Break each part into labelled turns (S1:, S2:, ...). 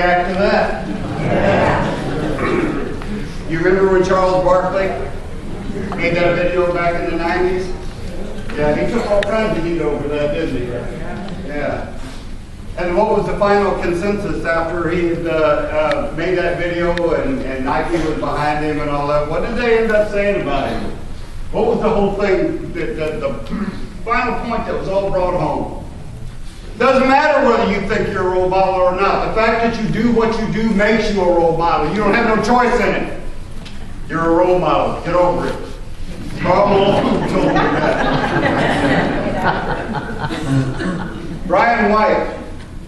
S1: react to that? You remember when Charles Barkley made that video back in the 90s? Yeah, he took all kinds of heat over that, didn't he? Yeah. And what was the final consensus after he had made that video and Nike was behind him and all that? What did they end up saying about him? What was the whole thing, the final point that was all brought home? Doesn't matter whether you think you're a role model or not. The fact that you do what you do makes you a role model. You don't have no choice in it. You're a role model. Get over it. Bob Malone told me that. Brian White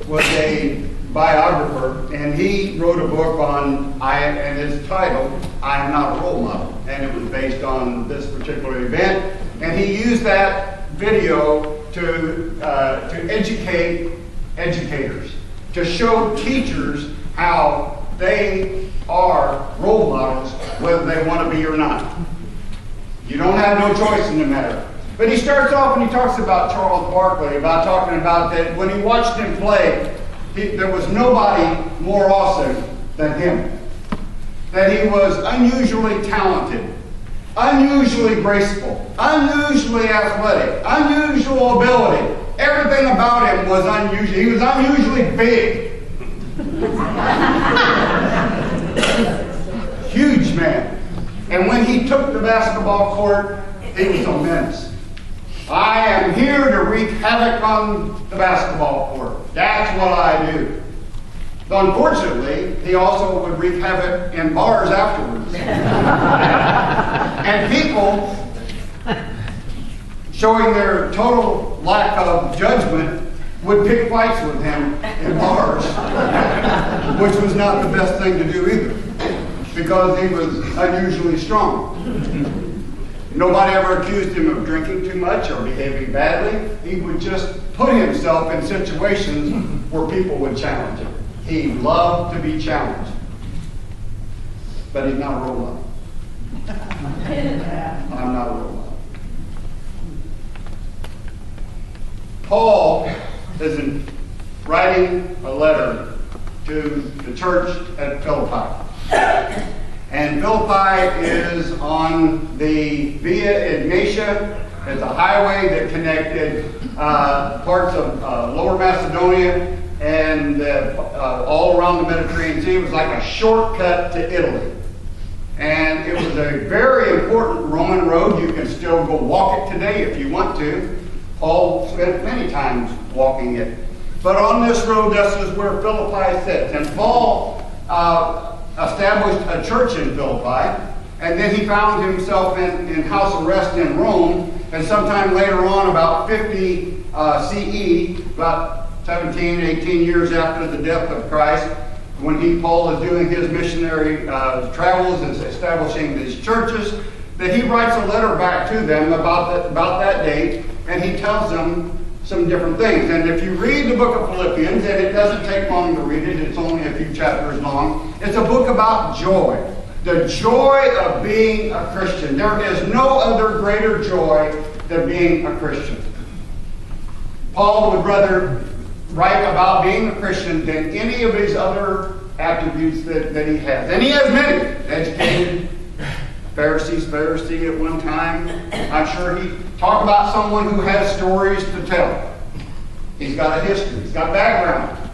S1: was a biographer, and he wrote a book on, and his title, I Am Not a Role Model. And it was based on this particular event. And he used that video to educate educators, to show teachers how they are role models, whether they want to be or not. You don't have no choice in the matter. But he starts off and he talks about Charles Barkley, talking about that when he watched him play, there was nobody more awesome than him. That he was unusually talented, unusually graceful, unusually athletic, unusual ability. Everything about him was unusual. He was unusually big. Huge man. And when he took the basketball court, he was a menace. I am here to wreak havoc on the basketball court. That's what I do. But unfortunately, he also would wreak havoc in bars afterwards. And people, showing their total lack of judgment, would pick fights with him in bars, which was not the best thing to do either, because he was unusually strong. Nobody ever accused him of drinking too much or behaving badly. He would just put himself in situations where people would challenge him. He loved to be challenged. But he's not a role model. I'm not a role model. Paul is writing a letter to the church at Philippi. And Philippi is on the Via Egnatia. It's a highway that connected parts of Lower Macedonia and all around the Mediterranean Sea. It was like a shortcut to Italy. And it was a very important Roman road. You can still go walk it today if you want to. Paul spent many times walking it. But on this road, this is where Philippi sits. And Paul established a church in Philippi, and then he found himself in house arrest in Rome, and sometime later on, about 50 CE, about 17, 18 years after the death of Christ, when Paul is doing his missionary travels and establishing these churches, that he writes a letter back to them about that date, and he tells them some different things. And if you read the book of Philippians, and it doesn't take long to read it, it's only a few chapters long, it's a book about joy. The joy of being a Christian. There is no other greater joy than being a Christian. Paul would rather write about being a Christian than any of his other attributes that he has. And he has many. Educated, Pharisee at one time. I'm sure he talked about someone who has stories to tell. He's got a history. He's got background.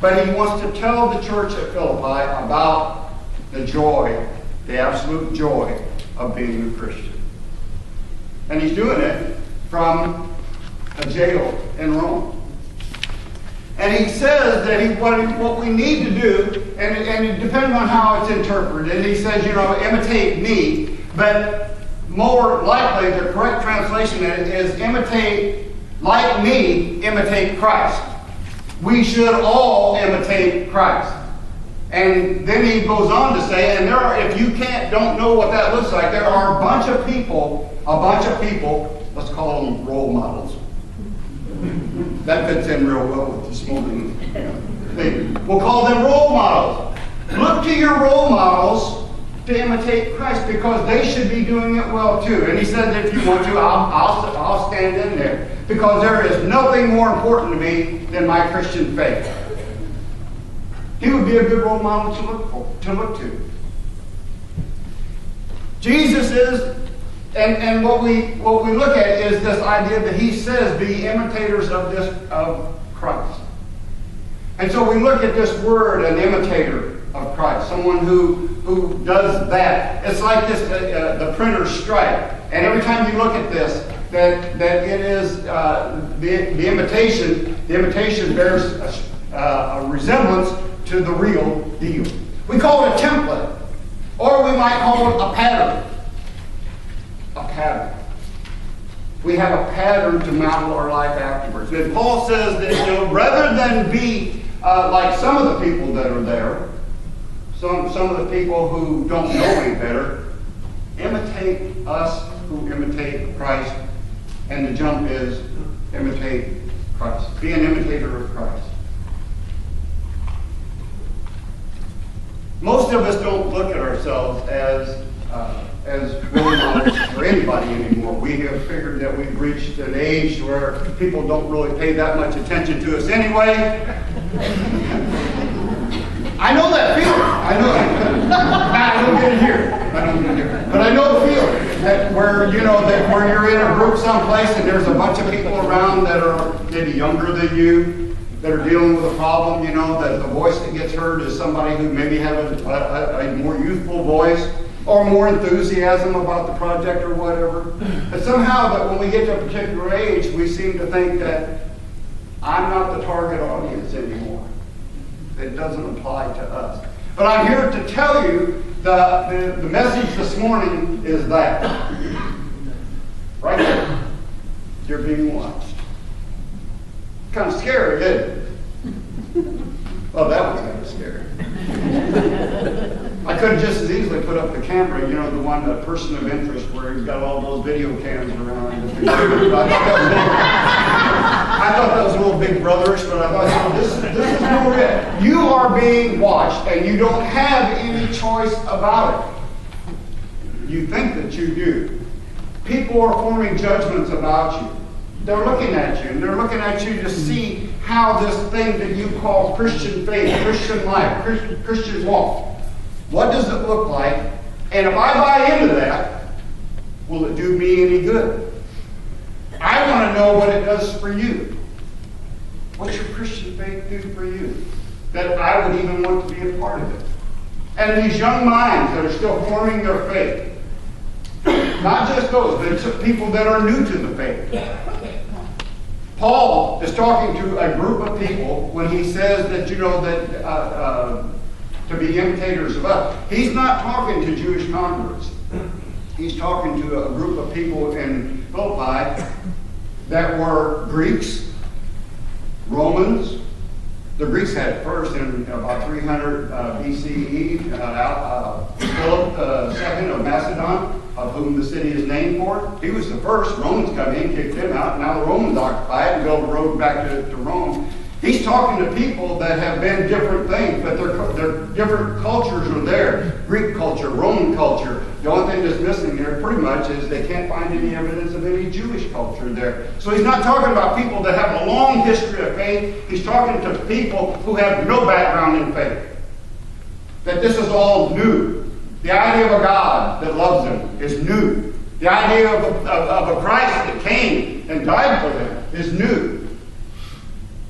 S1: But he wants to tell the church at Philippi about the joy, the absolute joy of being a Christian. And he's doing it from a jail in Rome. And he says that what we need to do, and it depends on how it's interpreted, he says, imitate me, but more likely the correct translation is imitate, like me, imitate Christ. We should all imitate Christ. And then he goes on to say, and if you don't know what that looks like, there are a bunch of people, let's call them role models. That fits in real well with this morning thing. We'll call them role models. Look to your role models to imitate Christ, because they should be doing it well too. And he says, if you want to, I'll stand in there, because there is nothing more important to me than my Christian faith. would be a good role model to look to. Jesus is, and what we look at is this idea that he says, be imitators of Christ. And so we look at this word, an imitator of Christ, someone who does that. It's like this, the printer's stripe. And every time you look at this, that it is the imitation bears a resemblance to the real deal. We call it a template, or we might call it a pattern. A pattern. We have a pattern to model our life afterwards. And Paul says that, rather than be like some of the people that are there, some of the people who don't know any better, imitate us who imitate Christ. And the jump is imitate Christ. Be an imitator of Christ. Most of us don't look at ourselves as role models for anybody anymore. We have figured that we've reached an age where people don't really pay that much attention to us anyway. I know that feeling. I don't get it here. But I know the feeling that where you're in a group someplace and there's a bunch of people around that are maybe younger than you, that are dealing with a problem, that the voice that gets heard is somebody who maybe has a more youthful voice or more enthusiasm about the project or whatever. But somehow that when we get to a particular age, we seem to think that I'm not the target audience anymore. It doesn't apply to us. But I'm here to tell you the message this morning is that. Right there. You're being watched. Kind of scary, isn't it? Well, that was kind of scary. I could have just as easily put up the camera, the person of interest where he's got all those video cams around. I thought that was a little big brotherish, but I thought, this is no it. You are being watched, and you don't have any choice about it. You think that you do. People are forming judgments about you. They're looking at you, and they're looking at you to see how this thing that you call Christian faith, Christian life, Christian walk, what does it look like? And if I buy into that, will it do me any good? I want to know what it does for you. What's your Christian faith do for you? That I would even want to be a part of it. And these young minds that are still forming their faith, not just those, but it's people that are new to the faith. Paul is talking to a group of people when he says that, to be imitators of us. He's not talking to Jewish converts. He's talking to a group of people in Philippi that were Greeks, Romans. The Greeks had first in about 300 BCE, Philip II of Macedon, of whom the city is named for. He was the first. Romans come in, kicked him out. Now the Romans occupy it and build a road back to Rome. He's talking to people that have been different things, but their different cultures are there. Greek culture, Roman culture. The only thing that's missing there pretty much is they can't find any evidence of any Jewish culture there. So he's not talking about people that have a long history of faith. He's talking to people who have no background in faith. That this is all new. The idea of a God that loves them is new. The idea of a Christ that came and died for them is new.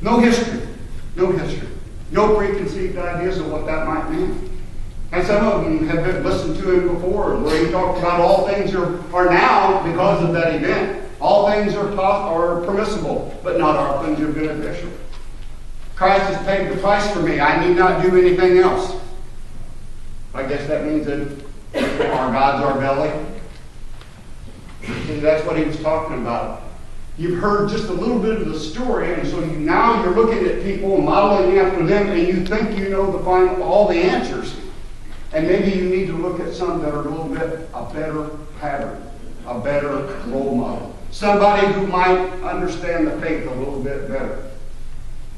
S1: No history. No history. No preconceived ideas of what that might mean. And some of them have been listened to him before, where he talked about all things are now, because of that event, all things are permissible, but not all things are beneficial. Christ has paid the price for me. I need not do anything else. I guess that means that our God's our belly. See, that's what he was talking about. You've heard just a little bit of the story, and so now you're looking at people, modeling after them, and you think you know all the answers. And maybe you need to look at some that are a little bit a better pattern, a better role model. Somebody who might understand the faith a little bit better.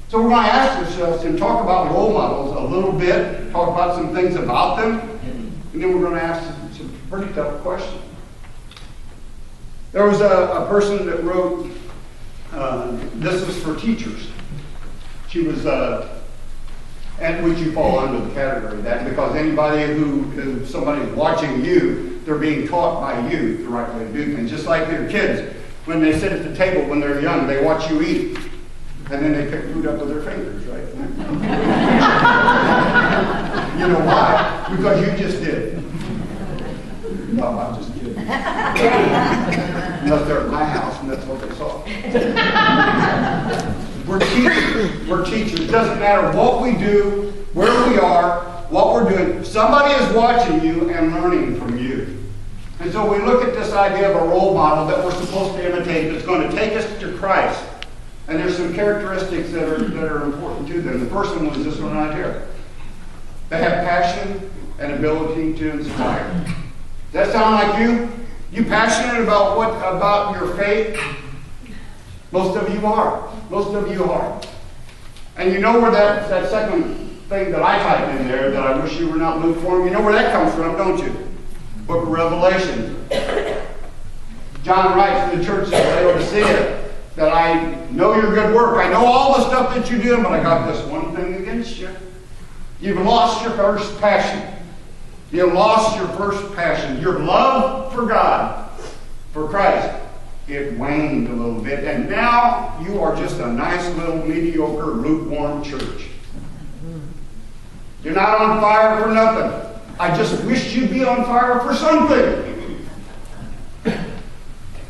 S1: So we're going to ask ourselves and talk about role models a little bit, talk about some things about them, and then we're going to ask some pretty tough questions. There was a person that wrote, this was for teachers. She was and which you fall under the category of that, because anybody who somebody's watching you, they're being taught by you the right way to do things. Just like your kids, when they sit at the table when they're young, they watch you eat, and then they pick food up with their fingers, right? You know why? Because you just did. No, I'm just kidding. Unless they're at my house and that's what they saw. We're teachers. We're teachers. It doesn't matter what we do, where we are, what we're doing. Somebody is watching you and learning from you. And so we look at this idea of a role model that we're supposed to imitate that's going to take us to Christ. And there's some characteristics that are important to them. The first one was this one right here. They have passion and ability to inspire. Does that sound like you? You passionate about your faith? Most of you are. Most of you are. And you know where that second thing that I typed in there that I wish you were not lukewarm, you know where that comes from, don't you? Book of Revelation. John writes to the church of Laodicea that I know your good work. I know all the stuff that you do, but I got this one thing against you. You've lost your first passion. You lost your first passion. Your love for God, for Christ, it waned a little bit. And now you are just a nice little mediocre, lukewarm church. You're not on fire for nothing. I just wish you'd be on fire for something.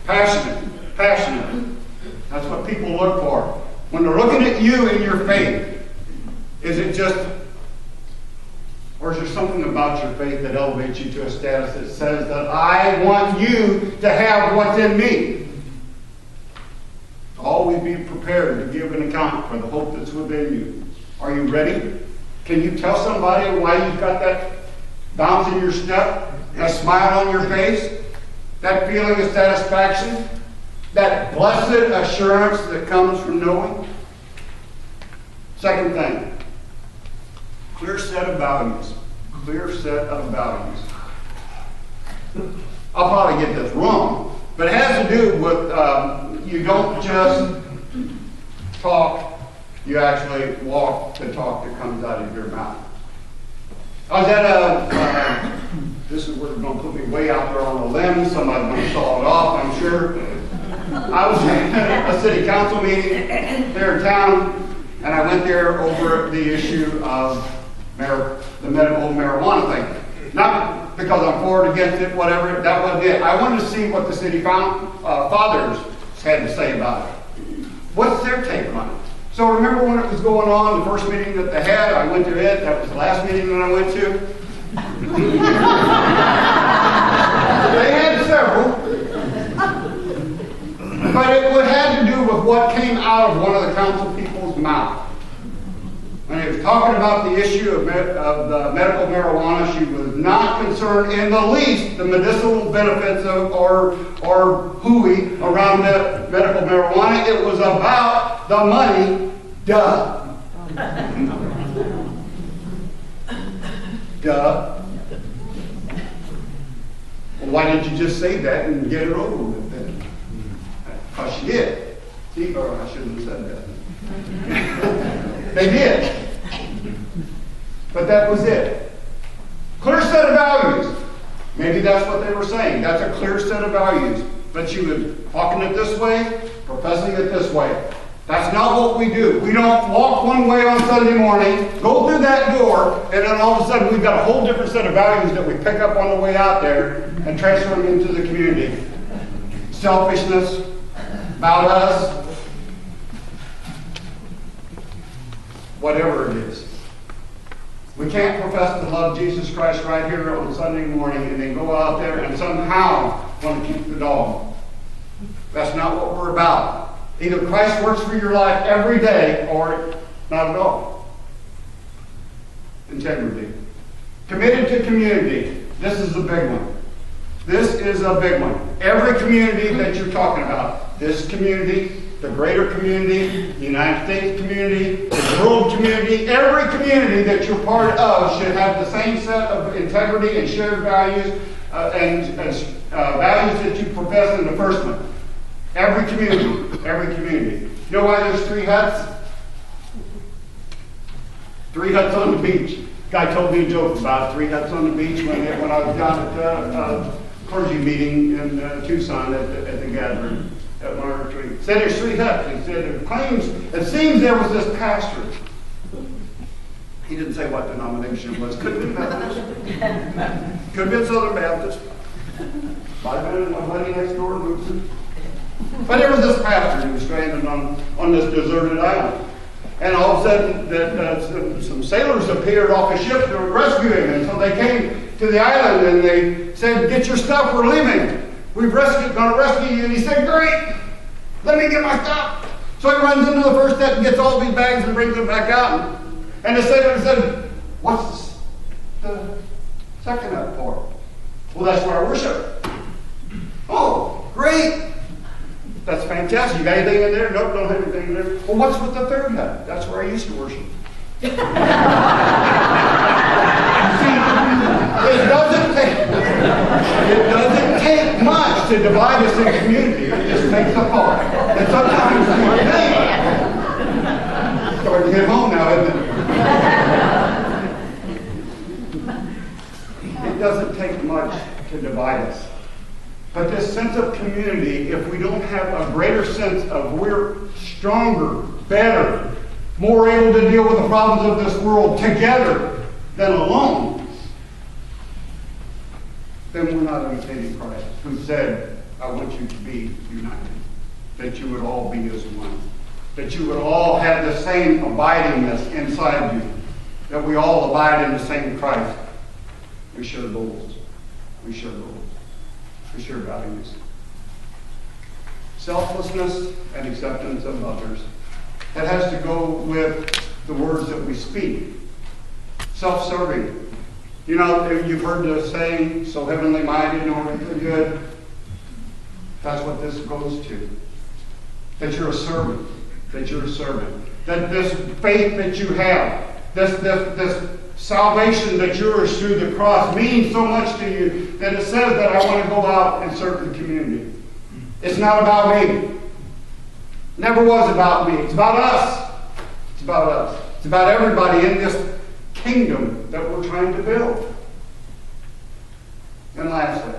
S1: Passionate. Passionate. That's what people look for. When they're looking at you and your faith, is it just, or is there something about your faith that elevates you to a status that says that I want you to have what's in me? Always be prepared to give an account for the hope that's within you. Are you ready? Can you tell somebody why you've got that bounce in your step, that smile on your face, that feeling of satisfaction, that blessed assurance that comes from knowing? Second thing. Clear set of values. Clear set of values. I'll probably get this wrong, but it has to do with you don't just talk, you actually walk the talk that comes out of your mouth. I was at this is where it's going to put me way out there on a limb. Somebody's going to saw it off, I'm sure. I was at a city council meeting there in town, and I went there over the issue of the medical marijuana thing. Not because I'm for it, against it, whatever, that wasn't it. I wanted to see what the city fathers had to say about it. What's their take on it? So remember when it was going on, the first meeting that they had, I went to it, that was the last meeting that I went to. They had several. But it had to do with what came out of one of the council people's mouth. When he was talking about the issue of the medical marijuana, she was not concerned in the least the medicinal benefits of or hooey around the medical marijuana. It was about the money. Duh. Duh. Well, why didn't you just say that and get it over with then? Because she did. See, or I shouldn't have said that. They did. But that was it. Clear set of values. Maybe that's what they were saying. That's a clear set of values. But she was talking it this way, professing it this way. That's not what we do. We don't walk one way on Sunday morning, go through that door, and then all of a sudden we've got a whole different set of values that we pick up on the way out there and transfer them into the community. Selfishness, about us, whatever it is. We can't profess to love Jesus Christ right here on Sunday morning and then go out there and somehow want to keep the dog. That's not what we're about. Either Christ works for your life every day or not at all. Integrity. Committed to community. This is a big one. This is a big one. Every community that you're talking about, this community, the greater community, the United States community, the world community, every community that you're part of should have the same set of integrity and shared values and values that you profess in the first one. Every community, every community. You know why there's 3 huts? 3 huts on the beach. Guy told me a joke about 3 huts on the beach when I was down at a clergy meeting in Tucson at the gathering at my retreat. Said there's 3 huts. He said it seems there was this pastor. He didn't say what denomination it was. Could have been Methodist. Could have been Southern Baptist. Might have been my buddy next door in Luton. But there was this pastor who was stranded on this deserted island. And all of a sudden, some sailors appeared off a ship to rescue him. And so they came to the island and they said, "Get your stuff, we're leaving. We're going to rescue you." And he said, "Great, let me get my stuff." So he runs into the first hut and gets all these bags and brings them back out. And the sailor said, "What's the second hut for?" "Well, that's where I worship." "Oh, great. That's fantastic. You got anything in there?" "Nope, don't have anything in there." "Well, what's with the third hut?" "That's where I used to worship." See, it doesn't take much to divide us in community. It just takes a thought. And sometimes you think, starting to hit home now, isn't it? It doesn't take much to divide us. But this sense of community, if we don't have a greater sense of we're stronger, better, more able to deal with the problems of this world together than alone, then we're not imitating Christ, who said, "I want you to be united, that you would all be as one, that you would all have the same abidingness inside you, that we all abide in the same Christ." We share goals. We share goals. We share values. Selflessness and acceptance of others. That has to go with the words that we speak. Self-serving. You know, you've heard the saying, "So heavenly minded, no earthly good." That's what this goes to. That you're a servant. That you're a servant. That this faith that you have, this salvation that yours through the cross means so much to you that it says that I want to go out and serve the community. It's not about me. Never was about me. It's about us. It's about us. It's about everybody in this kingdom that we're trying to build. And lastly,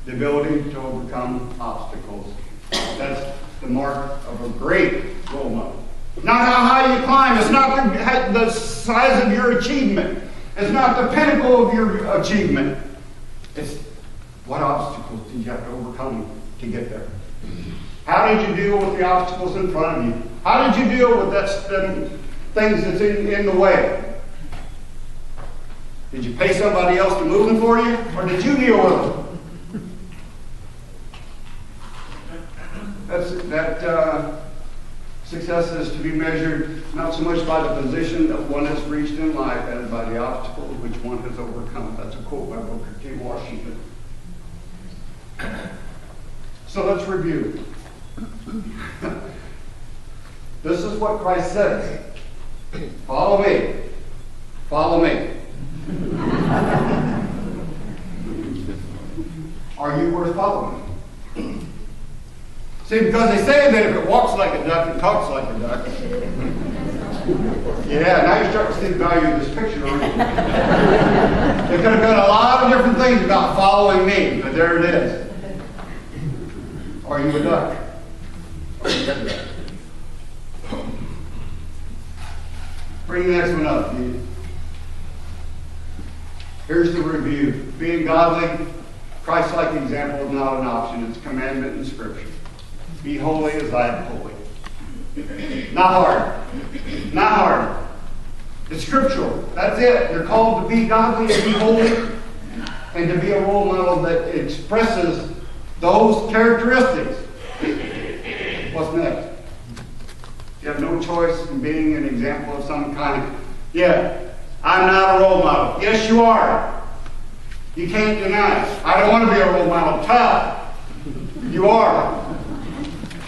S1: the ability to overcome obstacles. That's the mark of a great role model. Not how high you climb. It's not the size of your achievement. It's not the pinnacle of your achievement. It's what obstacles did you have to overcome to get there? How did you deal with the obstacles in front of you? How did you deal with the things that's in the way? Did you pay somebody else to move them for you? Or did you deal with them? Success is to be measured not so much by the position that one has reached in life as by the obstacles which one has overcome. That's a quote by Booker T. Washington. So let's review. This is what Christ says. Follow me. Follow me. Are you worth following? See, because they say that if it walks like a duck, it talks like a duck. Yeah, now you're starting to see the value of this picture, aren't you? They could have done a lot of different things about following me, but there it is. Are you a duck? Are you a duck? Bring the next one up. Here's the review. Being godly, Christ-like example is not an option. It's a commandment in Scripture. Be holy as I am holy. Not hard. Not hard. It's scriptural. That's it. You're called to be godly and be holy and to be a role model that expresses those characteristics. What's next? You have no choice in being an example of some kind. Yeah, I'm not a role model. Yes, you are. You can't deny it. I don't want to be a role model. Tough. You are.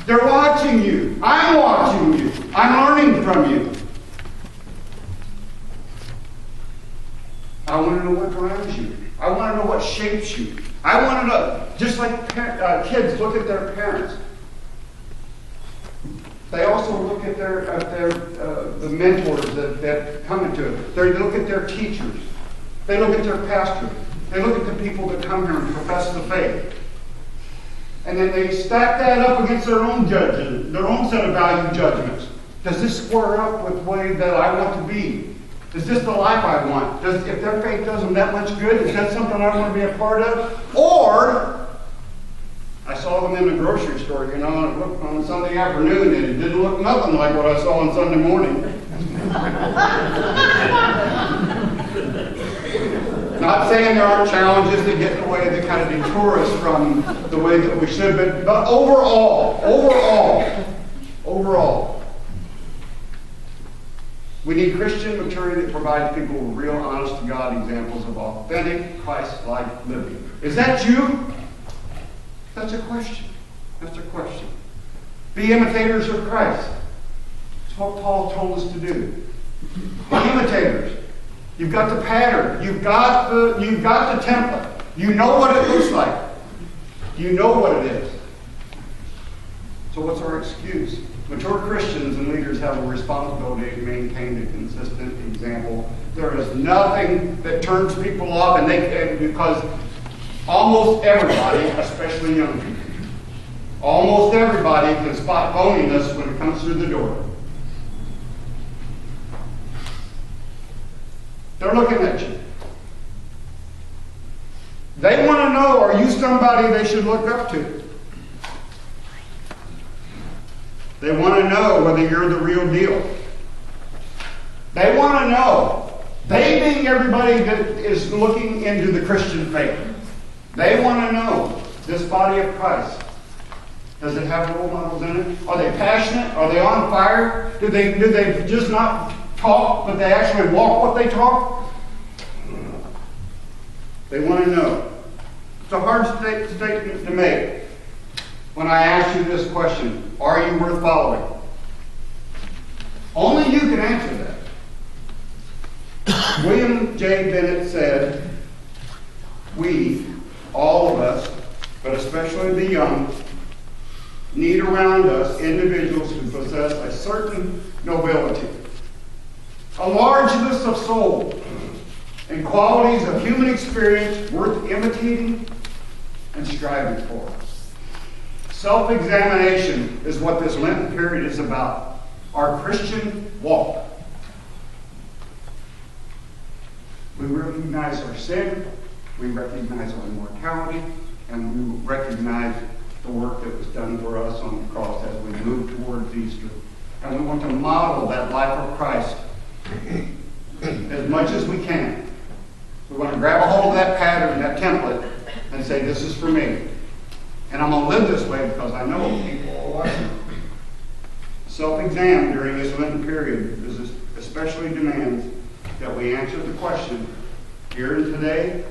S1: They're watching you. I'm watching you. I'm learning from you. I want to know what drives you. I want to know what shapes you. I want to know, just like kids look at their parents. They also look at the mentors that come into it. They look at their teachers. They look at their pastors. They look at the people that come here and profess the faith. And then they stack that up against their own judgment, their own set of value judgments. Does this square up with the way that I want to be? Is this the life I want? If their faith does them that much good, is that something I want to be a part of? Or, I saw them in the grocery store, and I looked on Sunday afternoon, and it didn't look nothing like what I saw on Sunday morning. Not saying there aren't challenges that get in the way that kind of detour us from the way that we should, but overall, we need Christian maturity that provides people with real, honest to God examples of authentic, Christ-like living. Is that you? That's a question. That's a question. Be imitators of Christ. That's what Paul told us to do. Be imitators. You've got the pattern. You've got the template. You know what it looks like. You know what it is. So what's our excuse? Mature Christians and leaders have a responsibility to maintain a consistent example. There is nothing that turns people off, because almost everybody, especially young people, almost everybody can spot phoniness when it comes through the door. They're looking at you. They want to know, are you somebody they should look up to? They want to know whether you're the real deal. They want to know. They being everybody that is looking into the Christian faith. They want to know this body of Christ. Does it have role models in it? Are they passionate? Are they on fire? Do they just not talk, but they actually walk what they talk? They want to know. It's a hard statement to make when I ask you this question. Are you worth following? Only you can answer that. William J. Bennett said, we, all of us, but especially the young, need around us individuals who possess a certain nobility, a largeness of soul, and qualities of human experience worth imitating and striving for. Self-examination is what this Lenten period is about. Our Christian walk. We recognize our sin, we recognize our mortality, and we recognize the work that was done for us on the cross as we move towards Easter. And we want to model that life of Christ as much as we can. We want to grab a hold of that pattern, that template, and say, this is for me. And I'm going to live this way because I know people are watching. Self-exam during this Lenten period is especially demands that we answer the question, here and today,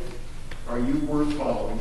S1: are you worth following?